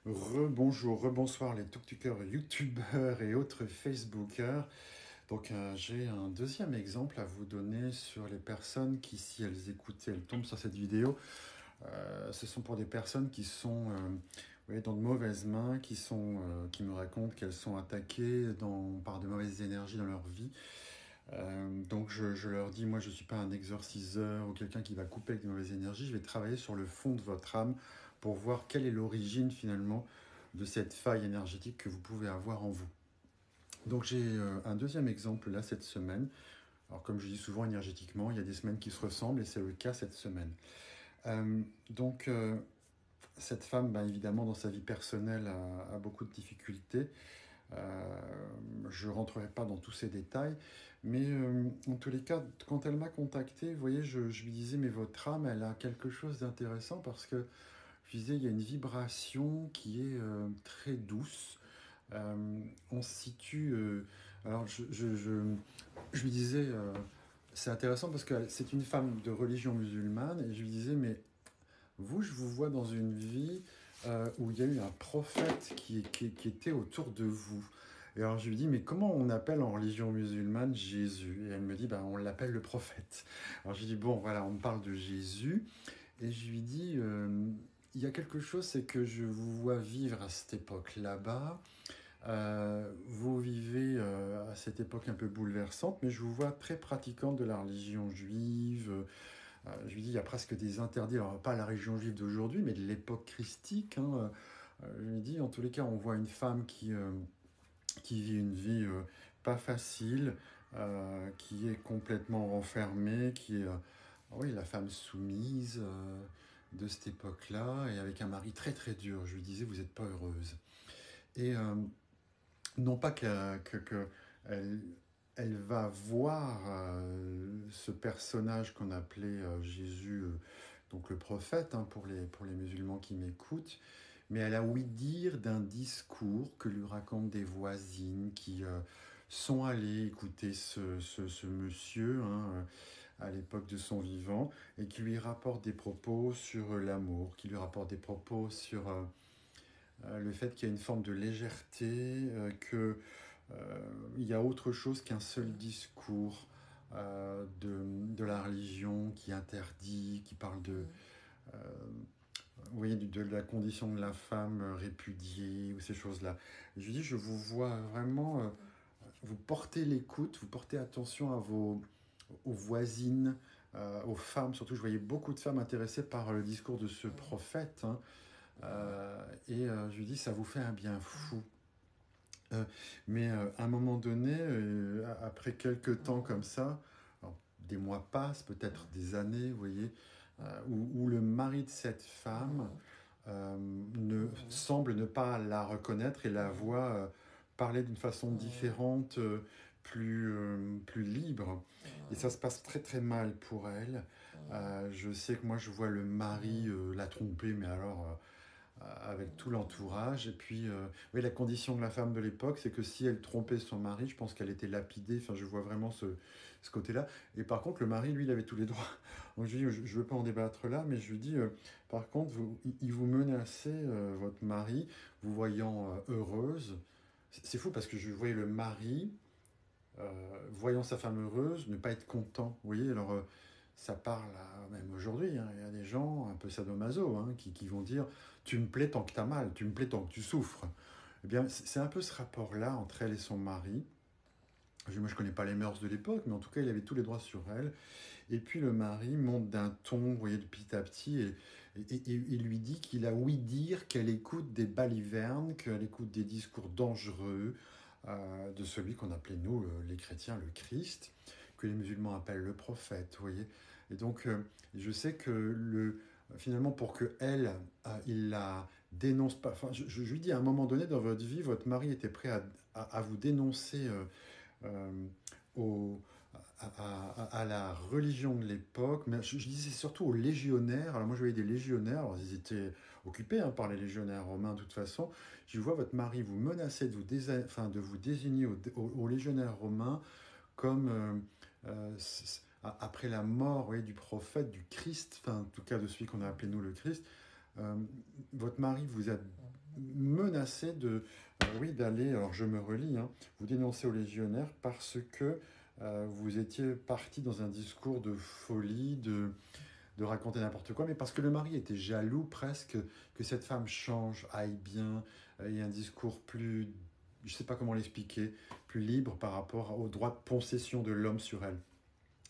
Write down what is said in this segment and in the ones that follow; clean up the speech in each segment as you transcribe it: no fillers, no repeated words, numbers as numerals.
Rebonjour, rebonsoir les TikTokers, YouTubeurs et autres Facebookers. Donc j'ai un deuxième exemple à vous donner sur les personnes qui, si elles écoutaient, elles tombent sur cette vidéo, ce sont pour des personnes qui sont vous voyez, dans de mauvaises mains, qui me racontent qu'elles sont attaquées par de mauvaises énergies dans leur vie. Donc je leur dis, moi je ne suis pas un exorciseur ou quelqu'un qui va couper avec de mauvaises énergies, je vais travailler sur le fond de votre âme pour voir quelle est l'origine finalement de cette faille énergétique que vous pouvez avoir en vous. Donc j'ai un deuxième exemple là cette semaine. Alors comme je dis souvent énergétiquement, il y a des semaines qui se ressemblent et c'est le cas cette semaine. Donc cette femme, ben, évidemment dans sa vie personnelle a beaucoup de difficultés. Euh, je ne rentrerai pas dans tous ces détails, mais en tous les cas, quand elle m'a contacté, vous voyez, je lui disais, mais votre âme, elle a quelque chose d'intéressant parce que je disais, il y a une vibration qui est très douce. On se situe. Alors, je lui disais, c'est intéressant parce que c'est une femme de religion musulmane, et je lui disais, mais vous, je vous vois dans une vie où il y a eu un prophète qui était autour de vous. Et alors je lui dis, mais comment on appelle en religion musulmane Jésus? Et elle me dit, ben, on l'appelle le prophète. Alors je lui dis, bon, voilà, on me parle de Jésus. Et je lui dis, il y a quelque chose, c'est que je vous vois vivre à cette époque là-bas. Vous vivez à cette époque un peu bouleversante, mais je vous vois très pratiquante de la religion juive. Je lui dis, il y a presque des interdits, alors pas la religion juive d'aujourd'hui, mais de l'époque christique. Hein. Je lui dis, en tous les cas, on voit une femme qui vit une vie pas facile, qui est complètement renfermée, qui est, oui, la femme soumise de cette époque-là, et avec un mari très très dur. Je lui disais, vous n'êtes pas heureuse. Et non pas elle, elle va voir ce personnage qu'on appelait Jésus, donc le prophète, hein, pour les musulmans qui m'écoutent, mais elle a ouï dire d'un discours que lui racontent des voisines qui sont allées écouter ce monsieur, hein, à l'époque de son vivant, et qui lui rapportent des propos sur l'amour, qui lui rapportent des propos sur le fait qu'il y a une forme de légèreté, que il y a autre chose qu'un seul discours de la religion qui interdit, qui parle euh, oui, de la condition de la femme répudiée ou ces choses-là. Je lui dis, je vous vois vraiment, vous portez l'écoute, vous portez attention aux voisines, aux femmes, surtout je voyais beaucoup de femmes intéressées par le discours de ce prophète, hein, je lui dis, ça vous fait un bien fou. Euh, mais à un moment donné, après quelques temps comme ça, alors, des mois passent, peut-être des années, vous voyez, où le mari de cette femme semble ne pas la reconnaître et la voit parler d'une façon différente, plus libre. Et ça se passe très très mal pour elle. Je sais que moi je vois le mari la tromper, mais alors avec tout l'entourage. Et puis, oui, la condition de la femme de l'époque, c'est que si elle trompait son mari, je pense qu'elle était lapidée. Enfin, je vois vraiment ce côté-là. Et par contre, le mari, lui, il avait tous les droits. Donc, je lui dis, je ne veux pas en débattre là, mais je lui dis, par contre, il vous menaçait, votre mari, vous voyant heureuse. C'est fou parce que je voyais le mari, voyant sa femme heureuse, ne pas être content. Vous voyez, alors ça parle même aujourd'hui, hein. Il y a des gens un peu sadomaso, hein, qui vont dire tu me plais tant que t'as mal, tu me plais tant que tu souffres. Eh bien, c'est un peu ce rapport-là entre elle et son mari. Moi, je connais pas les mœurs de l'époque, mais en tout cas, il avait tous les droits sur elle. Et puis le mari monte d'un ton, vous voyez, de petit à petit, et lui dit qu'il a ouï dire qu'elle écoute des balivernes, qu'elle écoute des discours dangereux de celui qu'on appelait, nous, les chrétiens, le Christ, que les musulmans appellent le prophète, vous voyez. Et donc, je sais que finalement, pour que elle, il la dénonce pas, enfin, je lui dis à un moment donné dans votre vie, votre mari était prêt à vous dénoncer euh, au, à la religion de l'époque, mais je disais surtout aux légionnaires. Alors moi je voyais des légionnaires, alors ils étaient occupés, hein, par les légionnaires romains de toute façon. Je vois votre mari vous menacer de vous désigner aux légionnaires romains comme après la mort, vous voyez, du prophète, du Christ, enfin en tout cas de celui qu'on a appelé nous le Christ. euh, Votre mari vous a menacé de, oui, d'aller, alors je me relis, hein, vous dénoncez aux légionnaires parce que vous étiez parti dans un discours de folie, de raconter n'importe quoi, mais parce que le mari était jaloux presque que cette femme change, aille bien, ait un discours plus, je ne sais pas comment l'expliquer, plus libre par rapport au droit de possession de l'homme sur elle.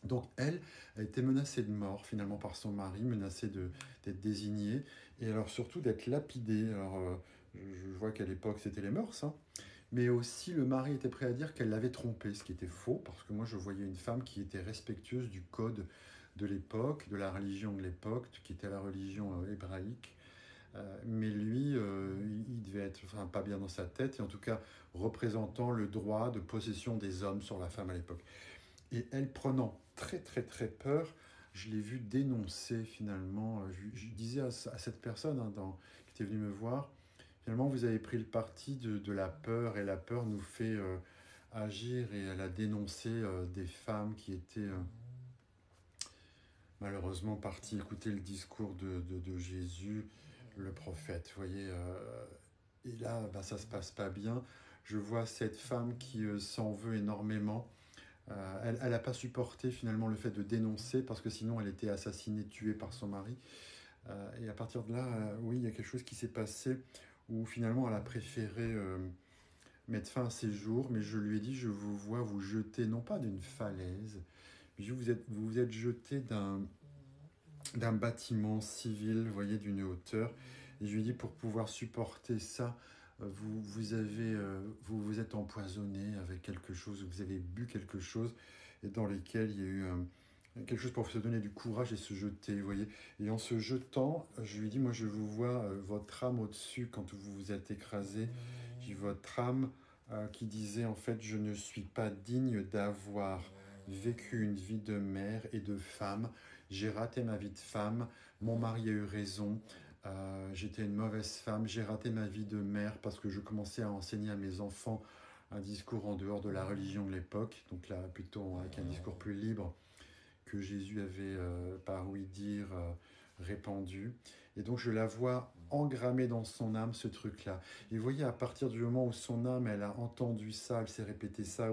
Donc elle a été menacée de mort finalement par son mari, menacée d'être désignée, et alors surtout d'être lapidée. Alors je vois qu'à l'époque c'était les mœurs, hein, mais aussi le mari était prêt à dire qu'elle l'avait trompé, ce qui était faux, parce que moi je voyais une femme qui était respectueuse du code de l'époque, de la religion de l'époque, qui était la religion hébraïque. Mais lui, il devait être enfin, pas bien dans sa tête, et en tout cas représentant le droit de possession des hommes sur la femme à l'époque. Et elle prenant très très très peur, je l'ai vu dénoncer finalement. Je disais à cette personne qui était venue me voir, finalement vous avez pris le parti de la peur et la peur nous fait agir et elle a dénoncé des femmes qui étaient malheureusement parties écouter le discours de Jésus, le prophète. Vous voyez, et là bah, ça se passe pas bien. Je vois cette femme qui s'en veut énormément. Elle n'a pas supporté finalement le fait de dénoncer parce que sinon elle était assassinée, tuée par son mari. Et à partir de là, oui, il y a quelque chose qui s'est passé où finalement elle a préféré mettre fin à ses jours. Mais je lui ai dit, je vous vois vous jeter non pas d'une falaise, mais vous vous êtes jeté d'un bâtiment civil, vous voyez, d'une hauteur. Et je lui ai dit, pour pouvoir supporter ça, vous vous êtes empoisonné avec quelque chose, vous avez bu quelque chose, et dans lequel il y a eu quelque chose pour se donner du courage et se jeter, vous voyez. Et en se jetant, je lui ai dit, moi je vous vois votre âme au-dessus quand vous vous êtes écrasé. J'ai vu votre âme qui disait, en fait, je ne suis pas digne d'avoir vécu une vie de mère et de femme. J'ai raté ma vie de femme, mon mari a eu raison, j'étais une mauvaise femme, j'ai raté ma vie de mère parce que je commençais à enseigner à mes enfants un discours en dehors de la religion de l'époque, donc là plutôt avec un discours plus libre que Jésus avait, par oui dire, répandu. Et donc je la vois engrammée dans son âme ce truc-là. Et vous voyez, à partir du moment où son âme, elle a entendu ça, elle s'est répété ça,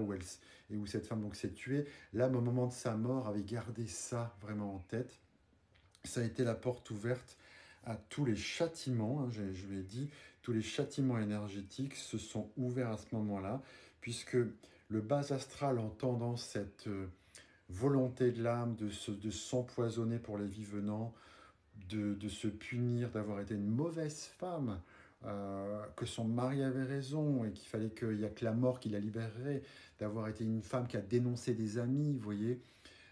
et où cette femme donc s'est tuée, l'âme au moment de sa mort avait gardé ça vraiment en tête. Ça a été la porte ouverte à tous les châtiments, hein, je l'ai dit, tous les châtiments énergétiques se sont ouverts à ce moment-là, puisque le bas astral, entendant cette volonté de l'âme de s'empoisonner pour les vivants, de se punir d'avoir été une mauvaise femme, que son mari avait raison et qu'il fallait qu'il n'y a que la mort qui la libérerait, d'avoir été une femme qui a dénoncé des amis, vous voyez.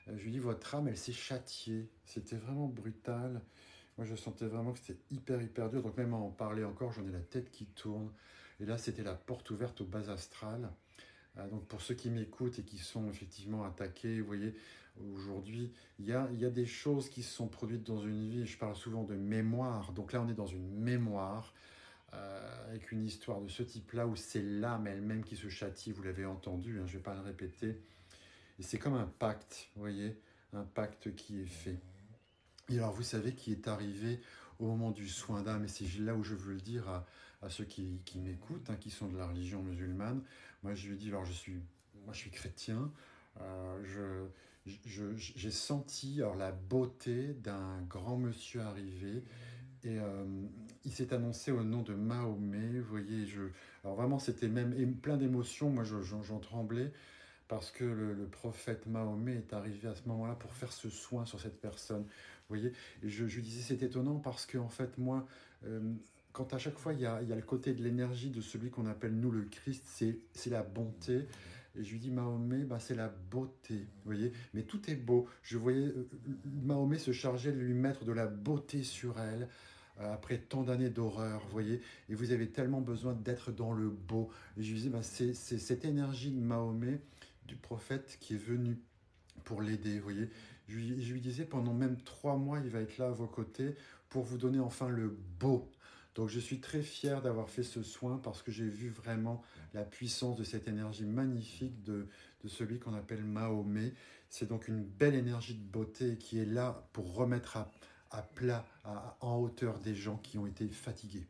Je lui dis, votre âme, elle s'est châtiée. C'était vraiment brutal. Moi, je sentais vraiment que c'était hyper, hyper dur. Donc, même à en parler encore, j'en ai la tête qui tourne. Et là, c'était la porte ouverte au bas astral. Donc, pour ceux qui m'écoutent et qui sont effectivement attaqués, vous voyez, aujourd'hui, il y a des choses qui se sont produites dans une vie. Je parle souvent de mémoire. Donc là, on est dans une mémoire avec une histoire de ce type-là où c'est l'âme elle-même qui se châtie. Vous l'avez entendu, hein, je ne vais pas le répéter. Et c'est comme un pacte, vous voyez, un pacte qui est fait. Et alors, vous savez qui est arrivé au moment du soin d'âme, et c'est là où je veux le dire à ceux qui m'écoutent, hein, qui sont de la religion musulmane. Moi, je lui dis, alors moi, je suis chrétien, j'ai senti alors, la beauté d'un grand monsieur arrivé, et il s'est annoncé au nom de Mahomet, vous voyez, alors vraiment, c'était même plein d'émotions, moi, j'en tremblais, parce que le prophète Mahomet est arrivé à ce moment-là pour faire ce soin sur cette personne. Vous voyez, et je lui disais, c'est étonnant parce que, en fait, moi, quand à chaque fois il y a le côté de l'énergie de celui qu'on appelle nous le Christ, c'est la bonté. Et je lui dis, Mahomet, bah, c'est la beauté. Vous voyez, mais tout est beau. Je voyais Mahomet se charger de lui mettre de la beauté sur elle. Après tant d'années d'horreur, vous voyez, et vous avez tellement besoin d'être dans le beau. Et je lui disais, bah, c'est cette énergie de Mahomet du prophète qui est venu pour l'aider, vous voyez. Je lui disais, pendant même 3 mois, il va être là à vos côtés pour vous donner enfin le beau. Donc je suis très fier d'avoir fait ce soin parce que j'ai vu vraiment la puissance de cette énergie magnifique de celui qu'on appelle Mahomet. C'est donc une belle énergie de beauté qui est là pour remettre à plat, en hauteur des gens qui ont été fatigués.